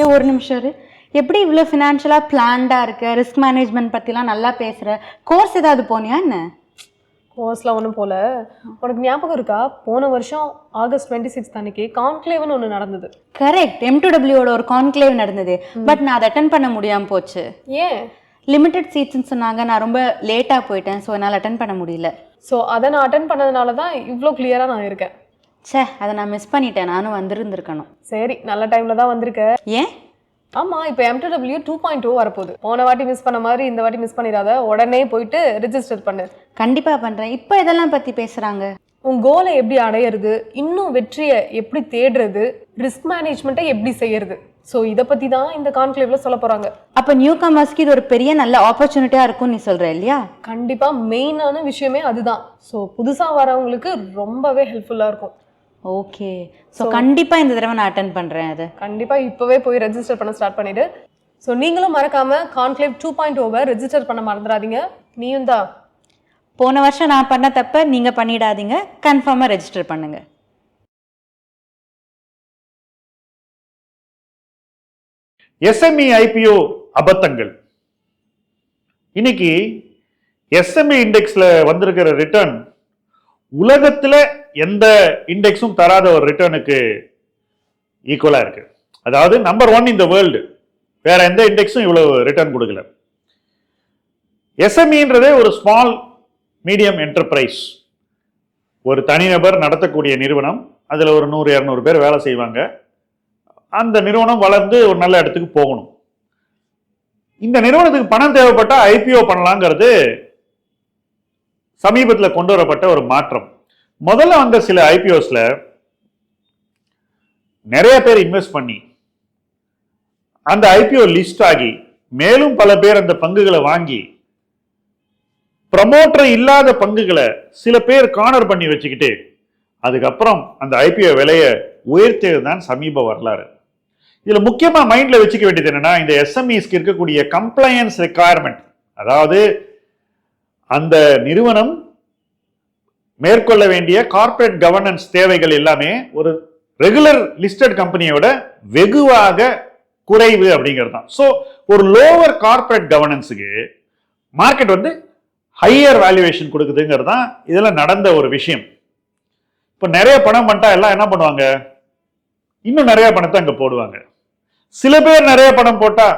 ஏன் ஒரு நிமிஷம் இரு. எப்படி இவ்வளோ ஃபினான்ஷியலாக பிளான்டாக இருக்க, ரிஸ்க் மேனேஜ்மெண்ட் பற்றிலாம் நல்லா பேசுகிற, கோர்ஸ் ஏதாவது போனியா என்ன? கோர்ஸ்லாம் ஒன்றும் போல. உனக்கு ஞாபகம் இருக்கா, போன வருஷம் ஆகஸ்ட் 26 அன்னைக்கு கான்க்ளேவ்னு ஒன்று நடந்தது. கரெக்ட், M2Wோட ஒரு கான்க்ளேவ் நடந்தது. பட் நான் அதை அட்டன் பண்ண முடியாமல் போச்சு. ஏன்? லிமிட்டட் சீட்ஸ்ன்னு சொன்னாங்க. நான் ரொம்ப லேட்டாக போயிட்டேன். ஸோ என்னால் அட்டன் பண்ண முடியல. ஸோ அதை நான் அட்டன் பண்ணதுனால தான் இவ்வளோ கிளியராக நான் இருக்கேன். அதை நான் மிஸ் பண்ணிட்டேன். நானும் வந்திருந்துருக்கணும். சரி, நல்ல டைமில் தான் வந்திருக்க. ஏன்? ஆமாம், இப்போ M2W 2.0 வரப்போகுது. போன வாட்டி மிஸ் பண்ண மாதிரி இந்த வாட்டி மிஸ் பண்ணிடாத. உடனே போயிட்டு ரிஜிஸ்டர் பண்ணு. கண்டிப்பாக பண்ணுறேன். இப்போ இதெல்லாம் பற்றி பேசுகிறாங்க. உன் கோலை எப்படி அடையிறது, இன்னும் வெற்றியை எப்படி தேடுறது, ரிஸ்க் மேனேஜ்மெண்ட்டை எப்படி செய்யறது, ஸோ இதை பற்றி தான் இந்த கான்க்ளேவ்ல சொல்ல போகிறாங்க. அப்போ நியூ கமர்ஸ்க்கு இது ஒரு பெரிய நல்ல ஆப்பர்ச்சுனிட்டியாக இருக்கும்னு நீ சொல்கிற இல்லையா? கண்டிப்பாக, மெயினான விஷயமே அதுதான். ஸோ புதுசாக வரவங்களுக்கு ரொம்பவே ஹெல்ப்ஃபுல்லாக இருக்கும். ஓகே, ஸோ கண்டிப்பாக இந்த தடவை நான் அட்டன் பண்ணுறேன். அது கண்டிப்பாக இப்போவே போய் ரெஜிஸ்டர் பண்ண ஸ்டார்ட் பண்ணிவிடு. ஸோ நீங்களும் மறக்காமல் கான்க்ளேவ் 2.0 ரெஜிஸ்டர் பண்ண மறந்துடாதீங்க. நீயும் தான். போன வருஷம் நான் பண்ண தப்ப நீங்கள் பண்ணிடாதீங்க. கன்ஃபார்மாக ரெஜிஸ்டர் பண்ணுங்க. எஸ்எம்இ ஐபிஓ அபத்தங்கள். இன்னைக்கு எஸ்எம்இ இண்டெக்ஸ்ல வந்திருக்கிற ரிட்டர்ன் உலகத்துல எந்த இண்டெக்ஸும் தராத ஒரு ரிட்டர்னுக்கு ஈக்குவலா இருக்கு. அதாவது நம்பர் 1 இந்த வேர்ல்டு. வேற எந்த இண்டெக்ஸும் இவ்வளவு ரிட்டர்ன் கொடுக்கல. எஸ்எம்இன்றதே ஒரு ஸ்மால் மீடியம் என்டர்பிரைஸ். ஒரு தனிநபர் நடத்தக்கூடிய நிறுவனம். அதுல ஒரு 100-200 பேர் வேலை செய்வாங்க. அந்த நிறுவனம் வளர்ந்து ஒரு நல்ல இடத்துக்கு போகணும். இந்த நிறுவனத்துக்கு பணம் தேவைப்பட்டா ஐபிஓ பண்ணலாங்கிறது சமீபத்தில் கொண்டு வரப்பட்ட ஒரு மாற்றம். முதல்ல வந்த சில ஐபிஓஸ்ல நிறைய பேர் இன்வெஸ்ட் பண்ணி அந்த ஐபிஓ லிஸ்ட் ஆகி மேலும் பல பேர் அந்த பங்குகளை வாங்கி ப்ரமோட்டர் இல்லாத பங்குகளை சில பேர் கார்னர் பண்ணி வச்சுக்கிட்டு அதுக்கப்புறம் அந்த ஐபிஓ விலையை உயர்த்தியது தான் சமீப வரலாறு. இதுல முக்கியமா மைண்ட்ல வச்சுக்க வேண்டியது என்னன்னா, இந்த எஸ்எம்இஸ்க்கு இருக்கக்கூடிய கம்ப்ளையன்ஸ் ரெக்குயர்மெண்ட், அதாவது அந்த நிறுவனம் மேற்கொள்ள வேண்டிய கார்ப்பரேட் கவர்னன்ஸ் தேவைகள் எல்லாமே ஒரு ரெகுலர் லிஸ்டட் கம்பெனியோட வெகுவாக குறைவு அப்படிங்கிறது தான். ஸோ ஒரு லோவர் கார்ப்பரேட் கவர்னன்ஸுக்கு மார்க்கெட் வந்து ஹையர் வேல்யூவேஷன் கொடுக்குதுங்கிறது தான் இதில் நடந்த ஒரு விஷயம். இப்போ நிறைய பணம் பண்ணிட்டா எல்லாம் என்ன பண்ணுவாங்க, இன்னும் நிறைய பணத்தை அங்கே போடுவாங்க. சில பேர் நிறைய பணம் போட்டா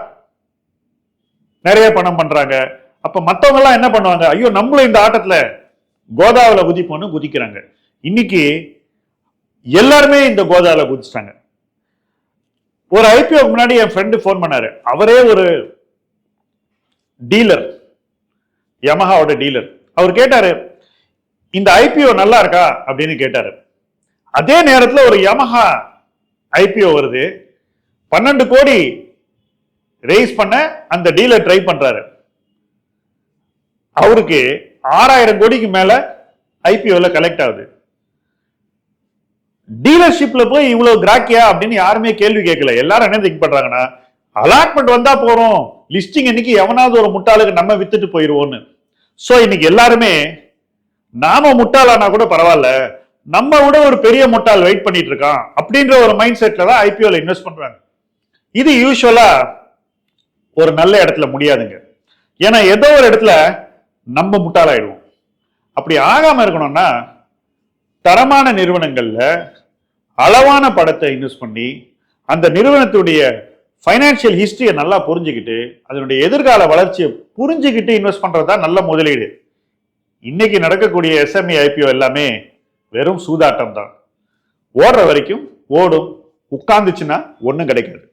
நிறைய பணம் பண்றாங்க. அப்ப மற்றவங்க எல்லாம் என்ன பண்ணுவாங்க, ஐயோ நம்மளும் இந்த ஆட்டத்துல கோதாவில குதிப்போன்னு குதிக்கிறாங்க. இன்னைக்கு எல்லாருமே இந்த கோதாவில குதிச்சிட்டாங்க. ஒரு ஐபிஓ முன்னாடி என் ஃப்ரெண்டு போன் பண்ணாரு. அவரே ஒரு டீலர், யமஹாவோட டீலர். அவர் கேட்டாரு, இந்த ஐபிஓ நல்லா இருக்கா அப்படின்னு கேட்டாரு. அதே நேரத்தில் ஒரு யமஹா ஐபிஓ வருது, 12 கோடி ரெய்ஸ் பண்ண அந்த டீலர் ட்ரை பண்றாரு. அவருக்கு 6000 கோடிக்கு மேல ஐபிஓல கலெக்ட் ஆகுது. டீலர்ஷிப்ல போய் இவ்வளவு கிராக்கியா அப்படின்னு யாருமே கேள்வி கேட்கல. எல்லாரும் என்ன திங்க் பண்றாங்கன்னா, அலாட்மெண்ட் வந்தா போறோம், லிஸ்டிங் இன்னைக்கு எவனாவது ஒரு முட்டாளுக்கு நம்ம வித்துட்டு போயிருவோம்னு. சோ இன்னைக்கு எல்லாருமே நாம முட்டாளானா கூட பரவாயில்ல, நம்ம விட ஒரு பெரிய முட்டாள் வெயிட் பண்ணிட்டு இருக்கான் அப்படின்ற ஒரு மைண்ட் செட்ல தான் ஐபிஓல இன்வெஸ்ட் பண்றாங்க. இது யூசுவலா ஒரு நல்ல இடத்துல முடியாதுங்க. ஏன்னா ஏதோ ஒரு இடத்துல நம்ம முட்டாளாயிடுவோம். அப்படி ஆகாம இருக்கணும்னா தரமான நிறுவனங்கள்ல அளவான படத்தை இன்வெஸ்ட் பண்ணி அந்த நிறுவனத்துடைய ஃபைனான்சியல் ஹிஸ்டரியை நல்லா புரிஞ்சுக்கிட்டு அதனுடைய எதிர்கால வளர்ச்சியை புரிஞ்சுக்கிட்டு இன்வெஸ்ட் பண்றதுதான் நல்ல முதலீடு. இன்னைக்கு நடக்கக்கூடிய எஸ்எம்இ ஐபிஓ எல்லாமே வெறும் சூதாட்டம் தான். ஓடுற வரைக்கும் ஓடும், உட்கார்ந்துச்சுன்னா ஒன்றும் கிடைக்காது.